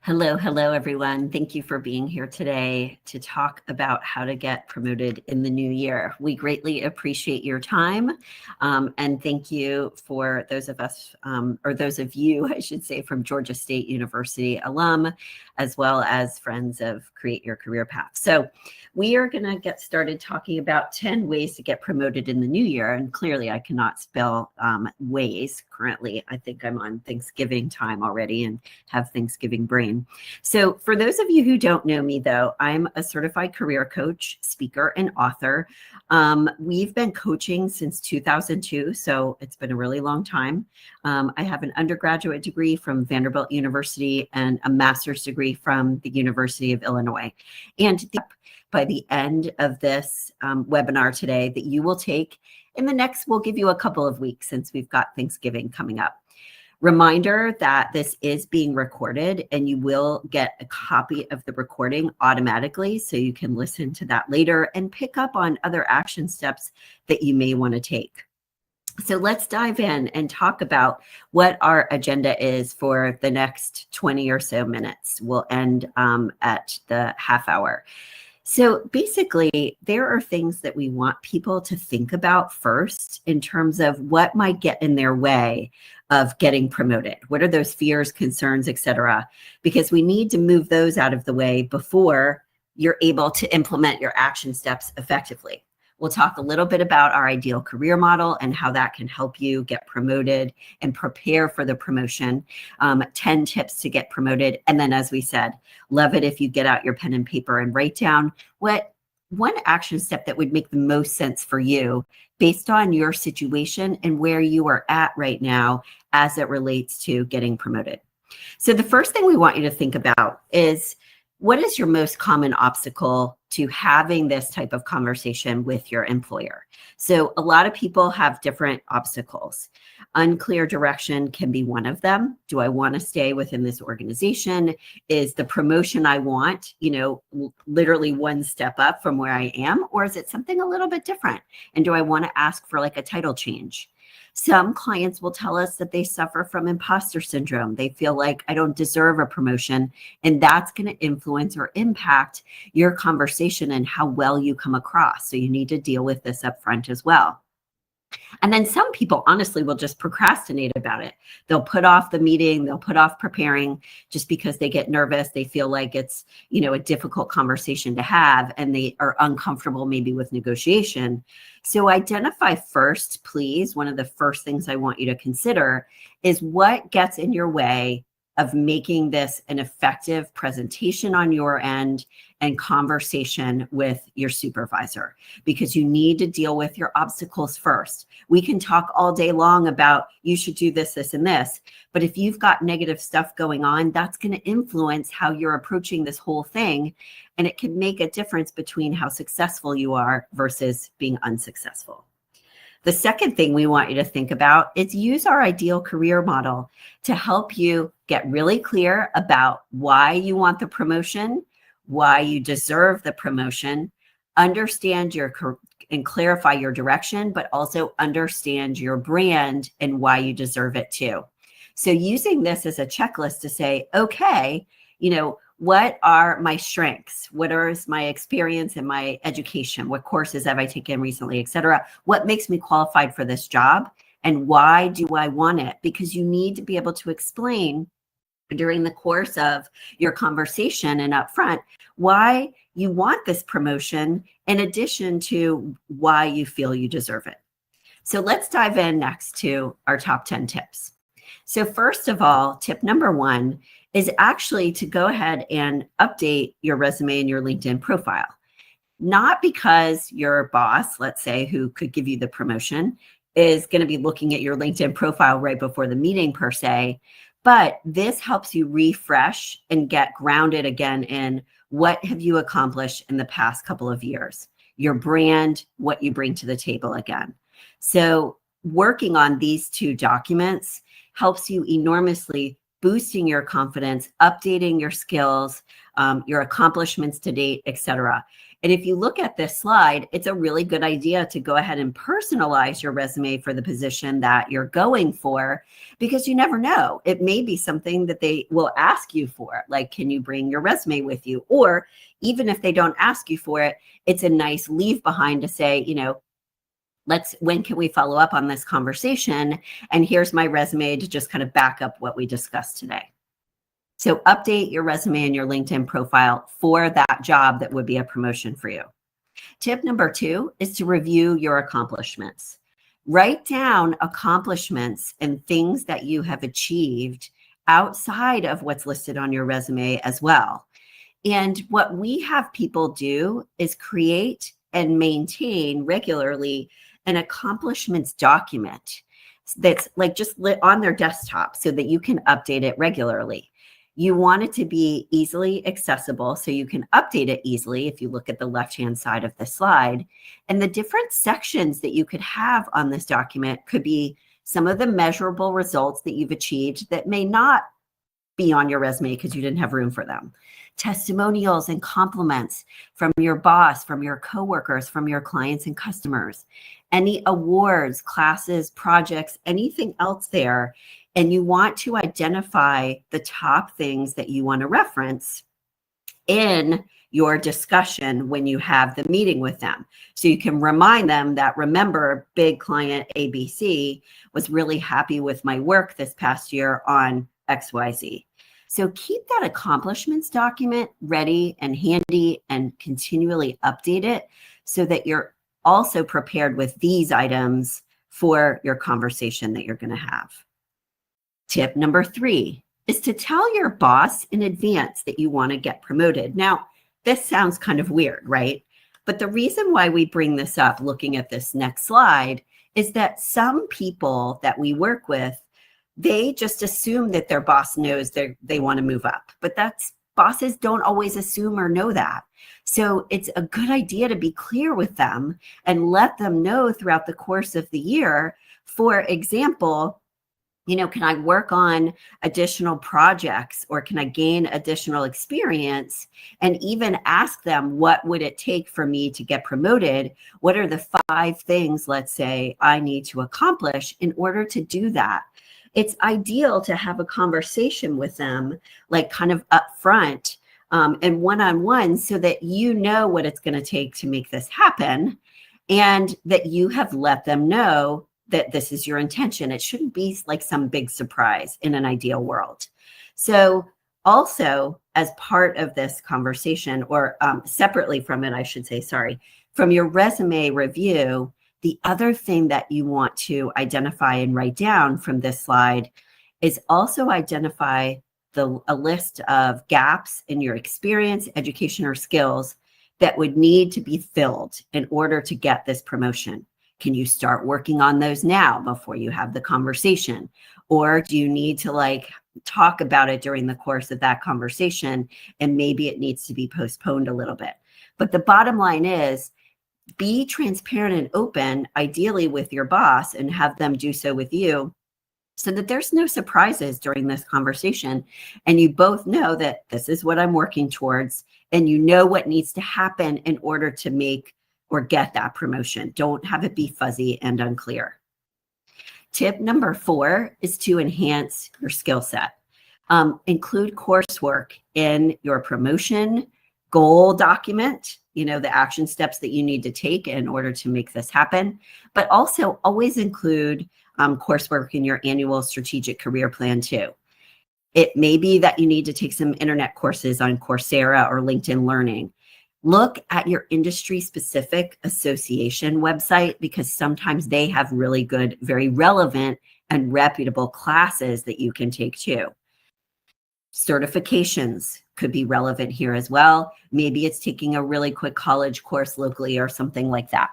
Hello, everyone. Thank you for being here today to talk about how to get promoted in the new year. We greatly appreciate your time, and thank you for those of us, or those of you, I should say, from Georgia State University alum, as well as friends of Create Your Career Path. So we are going to get started talking about 10 ways to get promoted in the new year. And clearly, I cannot spell ways currently. I think I'm on Thanksgiving time already and have Thanksgiving brain. So for those of you who don't know me, though, I'm a certified career coach, speaker, and author. We've been coaching since 2002, so it's been a really long time. I have an undergraduate degree from Vanderbilt University and a master's degree from the University of Illinois. And by the end of this webinar today that you will take in the next, we'll give you a couple of weeks since we've got Thanksgiving coming up. Reminder that this is being recorded and you will get a copy of the recording automatically so you can listen to that later and pick up on other action steps that you may want to take. So let's dive in and talk about what our agenda is for the next 20 or so minutes. We'll end at the half hour. So basically, there are things that we want people to think about first in terms of what might get in their way of getting promoted. What are those fears, concerns, et cetera? Because we need to move those out of the way before you're able to implement your action steps effectively. We'll talk a little bit about our ideal career model and how that can help you get promoted and prepare for the promotion. 10 tips to get promoted. And then, as we said, love it if you get out your pen and paper and write down what one action step that would make the most sense for you based on your situation and where you are at right now as it relates to getting promoted. So the first thing we want you to think about is, what is your most common obstacle to having this type of conversation with your employer? So a lot of people have different obstacles. Unclear direction can be one of them. Do I want to stay within this organization? Is the promotion I want, literally one step up from where I am? Or is it something a little bit different? And do I want to ask for like a title change? Some clients will tell us that they suffer from imposter syndrome. They feel like I don't deserve a promotion, and that's going to influence or impact your conversation and how well you come across. So you need to deal with this up front as well. And then some people honestly will just procrastinate about it. They'll put off the meeting, they'll put off preparing just because they get nervous. They feel like it's, a difficult conversation to have, and they are uncomfortable maybe with negotiation. So identify first, please. One of the first things I want you to consider is what gets in your way of making this an effective presentation on your end and conversation with your supervisor, because you need to deal with your obstacles first. We can talk all day long about you should do this, this, and this, but if you've got negative stuff going on, that's going to influence how you're approaching this whole thing, and it can make a difference between how successful you are versus being unsuccessful. The second thing we want you to think about is use our ideal career model to help you get really clear about why you want the promotion, why you deserve the promotion, understand and clarify your direction, but also understand your brand and why you deserve it too. So using this as a checklist to say, okay, what are my strengths? What is my experience and my education? What courses have I taken recently, et cetera? What makes me qualified for this job? And why do I want it? Because you need to be able to explain during the course of your conversation and upfront why you want this promotion, in addition to why you feel you deserve it. So let's dive in next to our top 10 tips. So first of all, tip number 1 is actually to go ahead and update your resume and your LinkedIn profile. Not because your boss, let's say, who could give you the promotion, is going to be looking at your LinkedIn profile right before the meeting per se, but this helps you refresh and get grounded again in what have you accomplished in the past couple of years, your brand, what you bring to the table again. So working on these 2 documents helps you enormously boosting your confidence, updating your skills, your accomplishments to date, etc. And if you look at this slide, it's a really good idea to go ahead and personalize your resume for the position that you're going for, because you never know. It may be something that they will ask you for, like, can you bring your resume with you? Or even if they don't ask you for it, it's a nice leave behind to say, when can we follow up on this conversation? And here's my resume to just kind of back up what we discussed today. So update your resume and your LinkedIn profile for that job that would be a promotion for you. Tip number 2 is to review your accomplishments. Write down accomplishments and things that you have achieved outside of what's listed on your resume as well. And what we have people do is create and maintain regularly an accomplishments document that's like just lit on their desktop so that you can update it regularly. You want it to be easily accessible so you can update it easily if you look at the left-hand side of the slide. And the different sections that you could have on this document could be some of the measurable results that you've achieved that may not be on your resume because you didn't have room for them. Testimonials and compliments from your boss, from your coworkers, from your clients and customers, any awards, classes, projects, anything else there. And you want to identify the top things that you want to reference in your discussion when you have the meeting with them. So you can remind them that, remember, big client ABC was really happy with my work this past year on XYZ. So keep that accomplishments document ready and handy and continually update it so that you're also prepared with these items for your conversation that you're going to have. Tip number 3 is to tell your boss in advance that you want to get promoted. Now, this sounds kind of weird, right? But the reason why we bring this up looking at this next slide is that some people that we work with, they just assume that their boss knows they want to move up, but bosses don't always assume or know that. So it's a good idea to be clear with them and let them know throughout the course of the year. For example, can I work on additional projects, or can I gain additional experience? And even ask them, what would it take for me to get promoted? What are the 5 things, let's say, I need to accomplish in order to do that? It's ideal to have a conversation with them, like kind of upfront and one-on-one, so that you know what it's going to take to make this happen, and that you have let them know that this is your intention. It shouldn't be like some big surprise in an ideal world. So also, as part of this conversation, or separately from it, I should say, from your resume review, the other thing that you want to identify and write down from this slide is also identify a list of gaps in your experience, education, or skills that would need to be filled in order to get this promotion. Can you start working on those now before you have the conversation? Or do you need to talk about it during the course of that conversation, and maybe it needs to be postponed a little bit? But the bottom line is, be transparent and open, ideally with your boss, and have them do so with you, so that there's no surprises during this conversation. And you both know that this is what I'm working towards, and you know what needs to happen in order to make or get that promotion. Don't have it be fuzzy and unclear. Tip number 4 is to enhance your skill set. Include coursework in your promotion goal document, the action steps that you need to take in order to make this happen, but also always include coursework in your annual strategic career plan too. It may be that you need to take some internet courses on Coursera or LinkedIn Learning. Look at your industry-specific association website, because sometimes they have really good, very relevant and reputable classes that you can take too. Certifications could be relevant here as well. Maybe it's taking a really quick college course locally or something like that.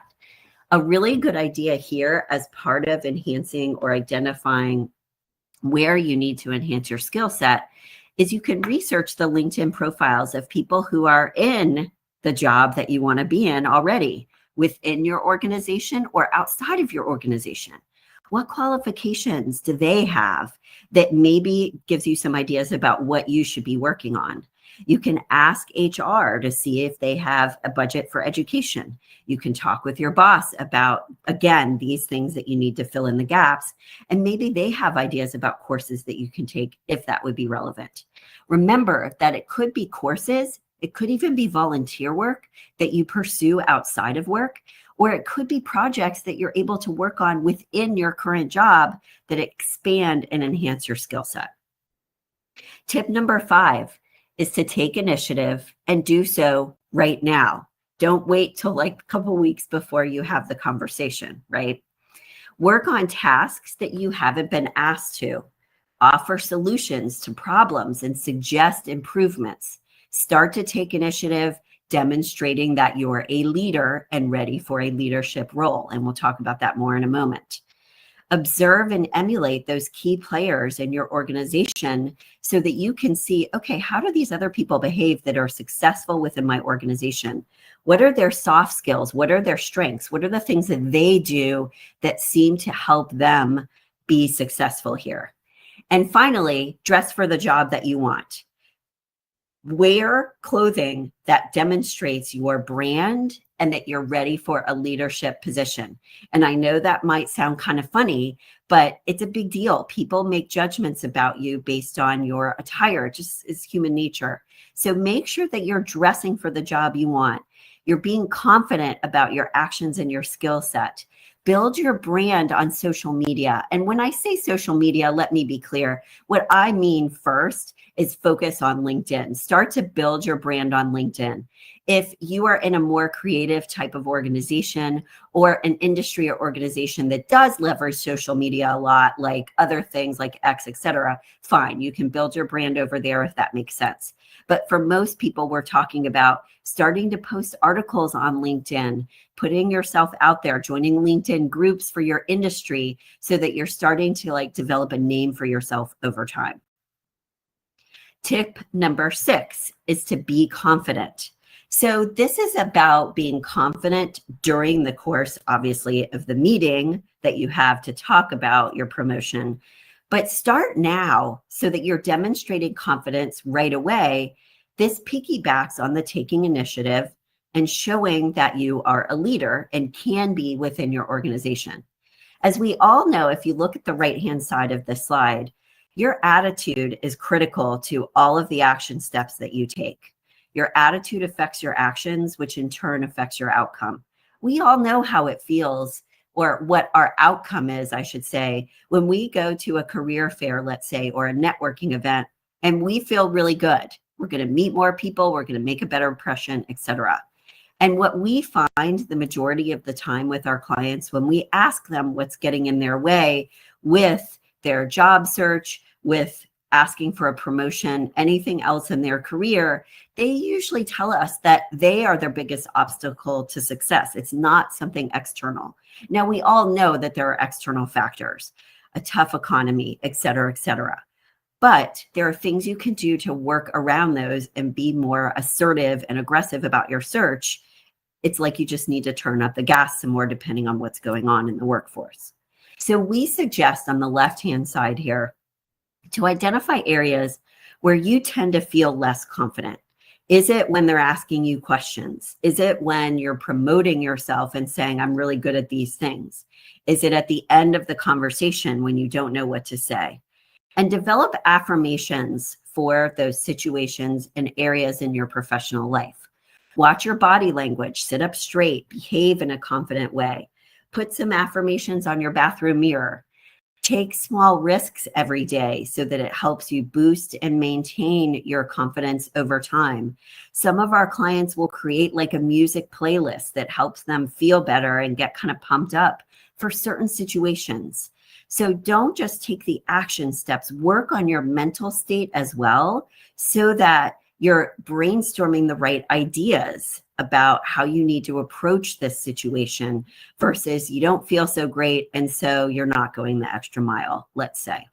A really good idea here, as part of enhancing or identifying where you need to enhance your skill set, is you can research the LinkedIn profiles of people who are in the job that you want to be in already, within your organization or outside of your organization. What qualifications do they have that maybe gives you some ideas about what you should be working on? You can ask HR to see if they have a budget for education. You can talk with your boss about, again, these things that you need to fill in the gaps. And maybe they have ideas about courses that you can take if that would be relevant. Remember that it could be courses, it could even be volunteer work that you pursue outside of work, or it could be projects that you're able to work on within your current job that expand and enhance your skill set. Tip number 5 is to take initiative and do so right now. Don't wait till like a couple weeks before you have the conversation, right? Work on tasks that you haven't been asked to. Offer solutions to problems and suggest improvements. Start to take initiative, demonstrating that you're a leader and ready for a leadership role. And we'll talk about that more in a moment. Observe and emulate those key players in your organization so that you can see, okay, how do these other people behave that are successful within my organization? What are their soft skills? What are their strengths? What are the things that they do that seem to help them be successful here? And finally, dress for the job that you want. Wear clothing that demonstrates your brand and that you're ready for a leadership position. And I know that might sound kind of funny, but it's a big deal. People make judgments about you based on your attire. It just is human nature. So make sure that you're dressing for the job you want. You're being confident about your actions and your skill set. Build your brand on social media. And when I say social media, let me be clear. What I mean first is focus on LinkedIn. Start to build your brand on LinkedIn. If you are in a more creative type of organization or an industry or organization that does leverage social media a lot, like other things like X, et cetera, fine. You can build your brand over there if that makes sense. But for most people, we're talking about starting to post articles on LinkedIn, putting yourself out there, joining LinkedIn groups for your industry so that you're starting to like develop a name for yourself over time. Tip number 6 is to be confident. So this is about being confident during the course, obviously, of the meeting that you have to talk about your promotion. But start now so that you're demonstrating confidence right away. This piggybacks on the taking initiative and showing that you are a leader and can be within your organization. As we all know, if you look at the right-hand side of the slide, your attitude is critical to all of the action steps that you take. Your attitude affects your actions, which in turn affects your outcome. We all know how it feels, or what our outcome is, I should say, when we go to a career fair, let's say, or a networking event, and we feel really good. We're going to meet more people, we're going to make a better impression, etc. And what we find the majority of the time with our clients, when we ask them what's getting in their way with their job search, with asking for a promotion, anything else in their career, they usually tell us that they are their biggest obstacle to success. It's not something external. Now, we all know that there are external factors, a tough economy, et cetera, et cetera. But there are things you can do to work around those and be more assertive and aggressive about your search. It's like you just need to turn up the gas some more depending on what's going on in the workforce. So we suggest on the left-hand side here to identify areas where you tend to feel less confident. Is it when they're asking you questions? Is it when you're promoting yourself and saying, I'm really good at these things? Is it at the end of the conversation when you don't know what to say? And develop affirmations for those situations and areas in your professional life. Watch your body language, sit up straight, behave in a confident way. Put some affirmations on your bathroom mirror. Take small risks every day so that it helps you boost and maintain your confidence over time. Some of our clients will create like a music playlist that helps them feel better and get kind of pumped up for certain situations. So don't just take the action steps, work on your mental state as well so that you're brainstorming the right ideas about how you need to approach this situation versus you don't feel so great and so you're not going the extra mile, let's say.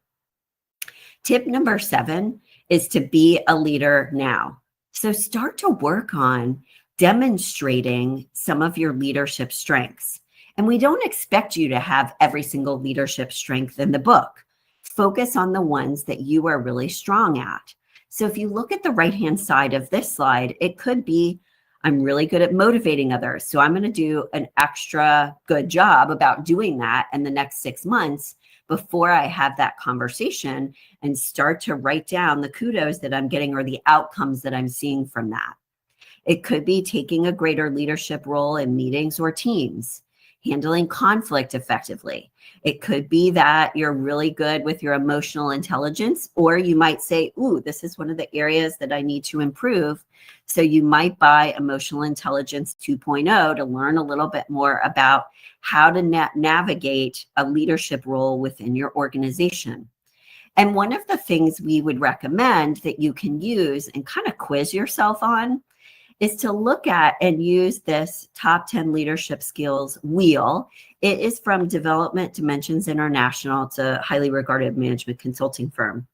Tip number 7 is to be a leader now. So start to work on demonstrating some of your leadership strengths. And we don't expect you to have every single leadership strength in the book. Focus on the ones that you are really strong at. So if you look at the right-hand side of this slide, it could be, I'm really good at motivating others. So I'm going to do an extra good job about doing that in the next 6 months before I have that conversation and start to write down the kudos that I'm getting or the outcomes that I'm seeing from that. It could be taking a greater leadership role in meetings or teams, handling conflict effectively. It could be that you're really good with your emotional intelligence, or you might say, ooh, this is one of the areas that I need to improve. So you might buy Emotional Intelligence 2.0 to learn a little bit more about how to navigate a leadership role within your organization. And one of the things we would recommend that you can use and kind of quiz yourself on is to look at and use this top 10 leadership skills wheel. It is from Development Dimensions International. It's a highly regarded management consulting firm.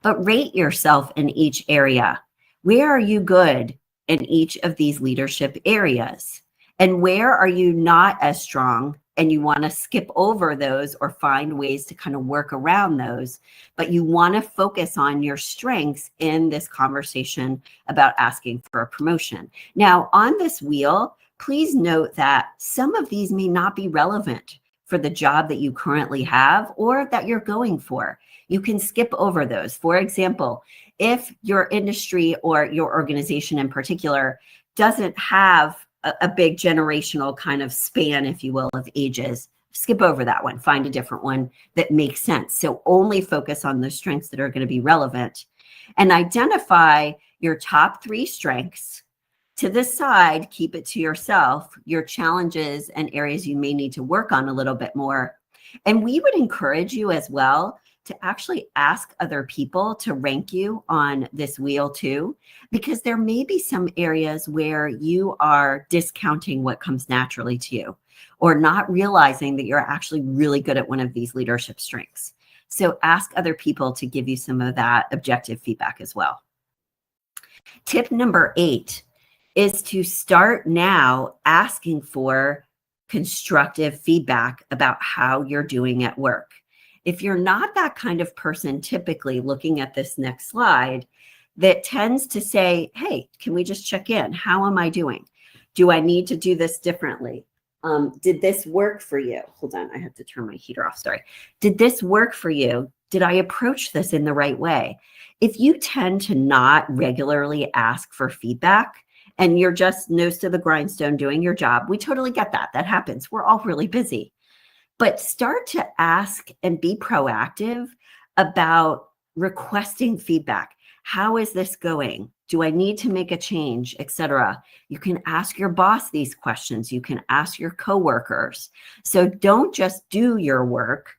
But rate yourself in each area. Where are you good in each of these leadership areas? And where are you not as strong and you want to skip over those or find ways to kind of work around those, but you want to focus on your strengths in this conversation about asking for a promotion. Now, on this wheel, please note that some of these may not be relevant for the job that you currently have or that you're going for. You can skip over those. For example, if your industry or your organization in particular doesn't have a big generational kind of span, if you will, of ages, skip over that one, find a different one that makes sense. So only focus on the strengths that are going to be relevant and identify your top 3 strengths. To the side, keep it to yourself, your challenges and areas you may need to work on a little bit more. And we would encourage you as well to actually ask other people to rank you on this wheel too, because there may be some areas where you are discounting what comes naturally to you or not realizing that you're actually really good at one of these leadership strengths. So ask other people to give you some of that objective feedback as well. Tip number 8 is to start now asking for constructive feedback about how you're doing at work. If you're not that kind of person, typically looking at this next slide, that tends to say, hey, can we just check in? How am I doing? Do I need to do this differently? Did this work for you? Hold on, I have to turn my heater off, sorry. Did this work for you? Did I approach this in the right way? If you tend to not regularly ask for feedback and you're just nose to the grindstone doing your job, we totally get that. That happens. We're all really busy. But start to ask and be proactive about requesting feedback. How is this going? Do I need to make a change, etc.? You can ask your boss these questions. You can ask your coworkers. So don't just do your work,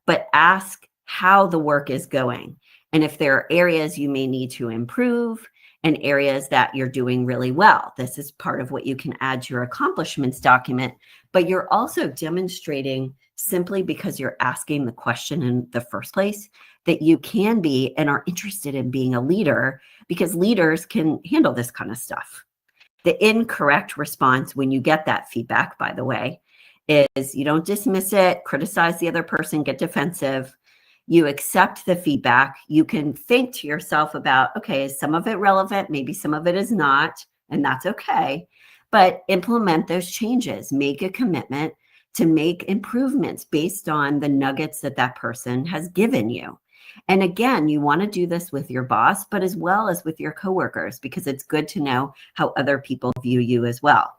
but ask how the work is going. And if there are areas you may need to improve and areas that you're doing really well, this is part of what you can add to your accomplishments document. But you're also demonstrating, simply because you're asking the question in the first place, that you can be and are interested in being a leader, because leaders can handle this kind of stuff. The incorrect response when you get that feedback, by the way, is you don't dismiss it, criticize the other person, get defensive. You accept the feedback. You can think to yourself about, okay, is some of it relevant? Maybe some of it is not, and that's okay. But implement those changes, make a commitment to make improvements based on the nuggets that that person has given you. And again, you want to do this with your boss, but as well as with your coworkers, because it's good to know how other people view you as well.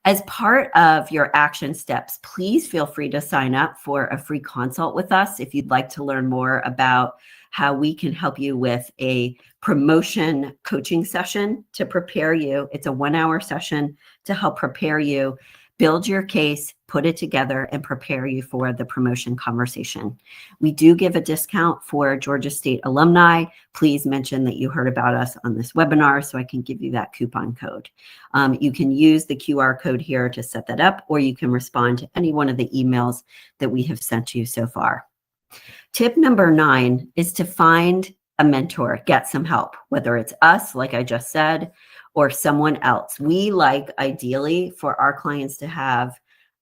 As part of your action steps, please feel free to sign up for a free consult with us if you'd like to learn more about how we can help you with a promotion coaching session to prepare you. It's a 1-hour session to help prepare you, build your case, put it together, and prepare you for the promotion conversation. We do give a discount for Georgia State alumni. Please mention that you heard about us on this webinar so I can give you that coupon code. You can use the QR code here to set that up, or you can respond to any one of the emails that we have sent you so far. Tip number 9 is to find a mentor, get some help, whether it's us, like I just said, or someone else. We like, ideally, for our clients to have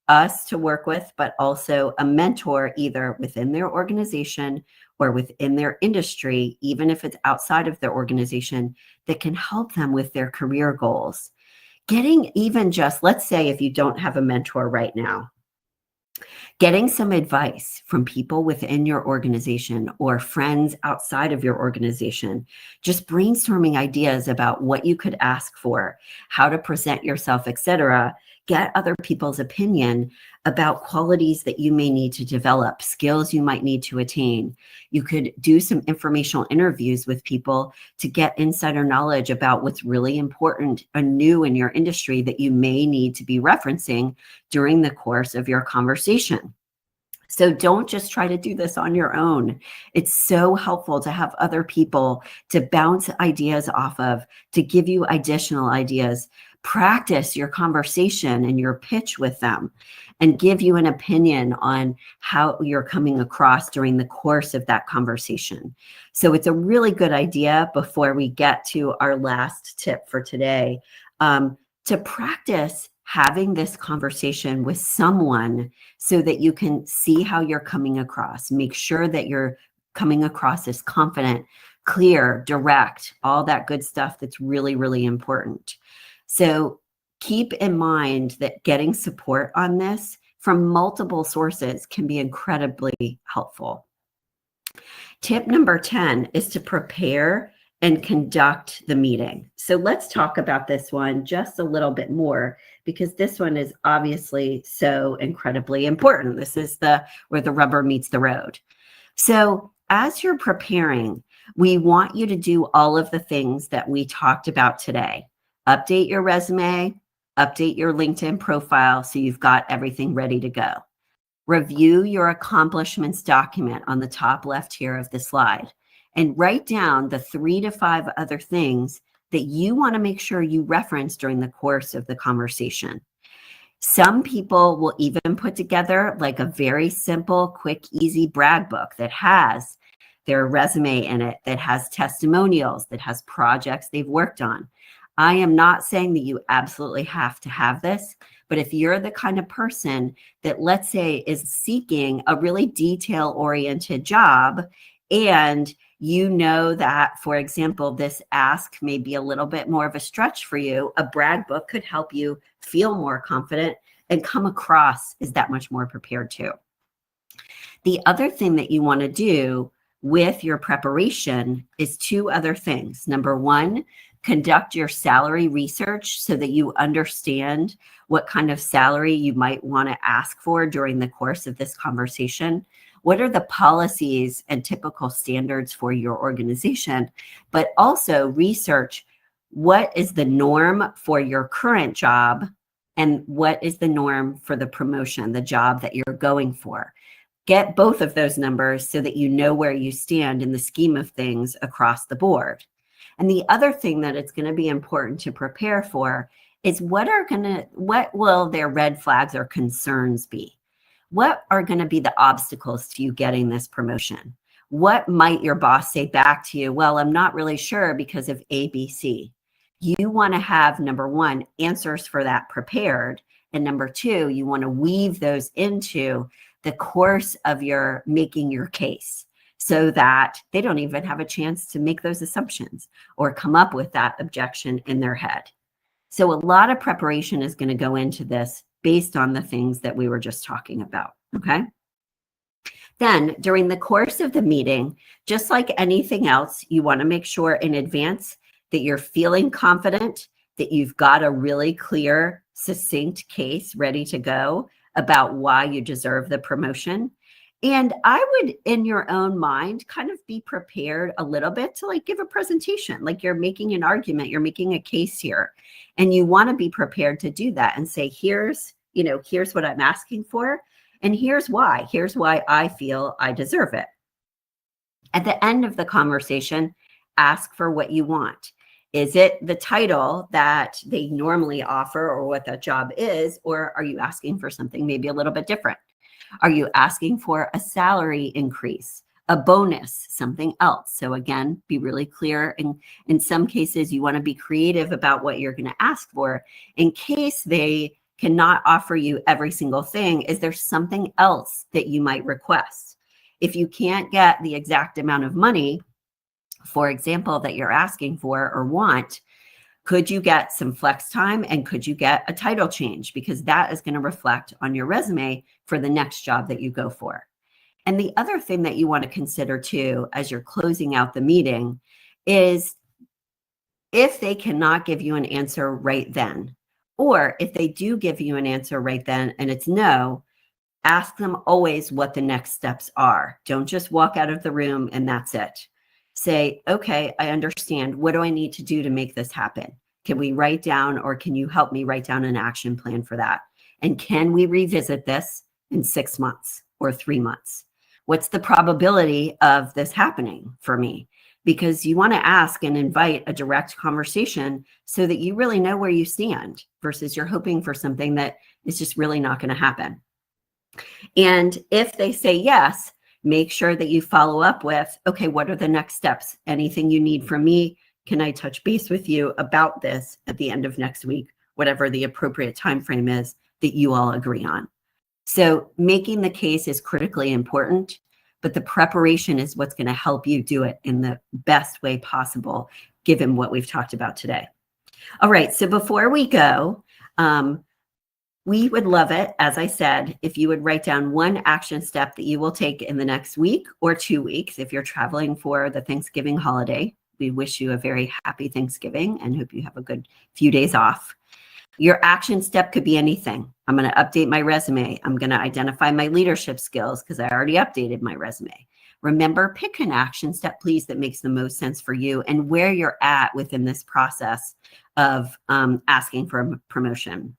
us to work with, but also a mentor either within their organization or within their industry, even if it's outside of their organization, that can help them with their career goals. Getting even just, let's say if you don't have a mentor right now, getting some advice from people within your organization or friends outside of your organization, just brainstorming ideas about what you could ask for, how to present yourself, etc. Get other people's opinion about qualities that you may need to develop, skills you might need to attain. You could do some informational interviews with people to get insider knowledge about what's really important and new in your industry that you may need to be referencing during the course of your conversation. So don't just try to do this on your own. It's so helpful to have other people to bounce ideas off of, to give you additional ideas. Practice your conversation and your pitch with them and give you an opinion on how you're coming across during the course of that conversation. So it's a really good idea, before we get to our last tip for today, to practice having this conversation with someone so that you can see how you're coming across. Make sure that you're coming across as confident, clear, direct, all that good stuff that's really, really important. So keep in mind that getting support on this from multiple sources can be incredibly helpful. Tip number 10 is to prepare and conduct the meeting. So let's talk about this one just a little bit more, because this one is obviously so incredibly important. This is where the rubber meets the road. So as you're preparing, we want you to do all of the things that we talked about today. Update your resume, update your LinkedIn profile so you've got everything ready to go. Review your accomplishments document on the top left here of the slide, and write down the 3 to 5 other things that you want to make sure you reference during the course of the conversation. Some people will even put together like a very simple, quick, easy brag book that has their resume in it, that has testimonials, that has projects they've worked on. I am not saying that you absolutely have to have this, but if you're the kind of person that, let's say, is seeking a really detail-oriented job, and you know that, for example, this ask may be a little bit more of a stretch for you, a brag book could help you feel more confident and come across as that much more prepared too. The other thing that you want to do with your preparation is 2 other things. Number 1, conduct your salary research so that you understand what kind of salary you might want to ask for during the course of this conversation. What are the policies and typical standards for your organization? But also research what is the norm for your current job and what is the norm for the promotion, the job that you're going for. Get both of those numbers so that you know where you stand in the scheme of things across the board. And the other thing that it's going to be important to prepare for is what will their red flags or concerns be? What are going to be the obstacles to you getting this promotion? What might your boss say back to you? Well, I'm not really sure because of ABC. You want to have, number 1, answers for that prepared. And number 2, you want to weave those into the course of your making your case, so that they don't even have a chance to make those assumptions or come up with that objection in their head. So a lot of preparation is going to go into this based on the things that we were just talking about, okay? Then during the course of the meeting, just like anything else, you want to make sure in advance that you're feeling confident, that you've got a really clear, succinct case ready to go about why you deserve the promotion. And I would, in your own mind, kind of be prepared a little bit to like give a presentation, like you're making an argument, you're making a case here. And you want to be prepared to do that and say, here's what I'm asking for. And here's why I feel I deserve it. At the end of the conversation, ask for what you want. Is it the title that they normally offer or what that job is, or are you asking for something maybe a little bit different? Are you asking for a salary increase, a bonus, something else? So again, be really clear. And in some cases, you want to be creative about what you're going to ask for in case they cannot offer you every single thing. Is there something else that you might request? If you can't get the exact amount of money, for example, that you're asking for or want, could you get some flex time and could you get a title change? Because that is going to reflect on your resume for the next job that you go for. And the other thing that you want to consider too, as you're closing out the meeting, is if they cannot give you an answer right then, or if they do give you an answer right then and it's no, ask them always what the next steps are. Don't just walk out of the room and that's it. Say, okay, I understand. What do I need to do to make this happen? Can we write down, or can you help me write down an action plan for that? And can we revisit this in 6 months or 3 months? What's the probability of this happening for me? Because you want to ask and invite a direct conversation so that you really know where you stand versus you're hoping for something that is just really not going to happen. And if they say yes, make sure that you follow up with, okay, what are the next steps? Anything you need from me? Can I touch base with you about this at the end of next week, whatever the appropriate time frame is that you all agree on? So making the case is critically important, but the preparation is what's going to help you do it in the best way possible, given what we've talked about today. All right, so before we go, we would love it, as I said, if you would write down one action step that you will take in the next week or 2 weeks if you're traveling for the Thanksgiving holiday. We wish you a very happy Thanksgiving and hope you have a good few days off. Your action step could be anything. I'm going to update my resume. I'm going to identify my leadership skills because I already updated my resume. Remember, pick an action step, please, that makes the most sense for you and where you're at within this process of asking for a promotion.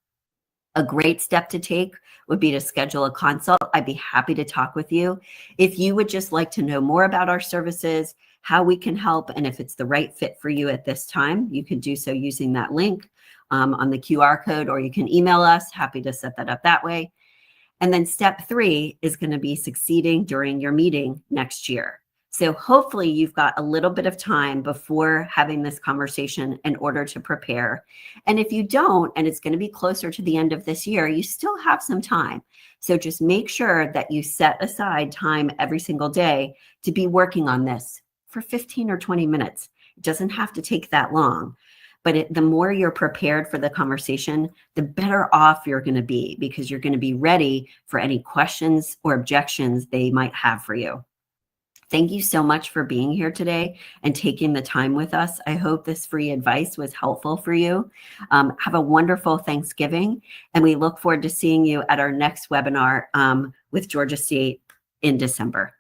A great step to take would be to schedule a consult. I'd be happy to talk with you. If you would just like to know more about our services, how we can help, and if it's the right fit for you at this time, you can do so using that link on the QR code, or you can email us. Happy to set that up that way. And then step 3 is going to be succeeding during your meeting next year. So hopefully you've got a little bit of time before having this conversation in order to prepare. And if you don't, and it's going to be closer to the end of this year, you still have some time. So just make sure that you set aside time every single day to be working on this for 15 or 20 minutes. It doesn't have to take that long. But the more you're prepared for the conversation, the better off you're going to be, because you're going to be ready for any questions or objections they might have for you. Thank you so much for being here today and taking the time with us. I hope this free advice was helpful for you. Have a wonderful Thanksgiving, and we look forward to seeing you at our next webinar with Georgia State in December.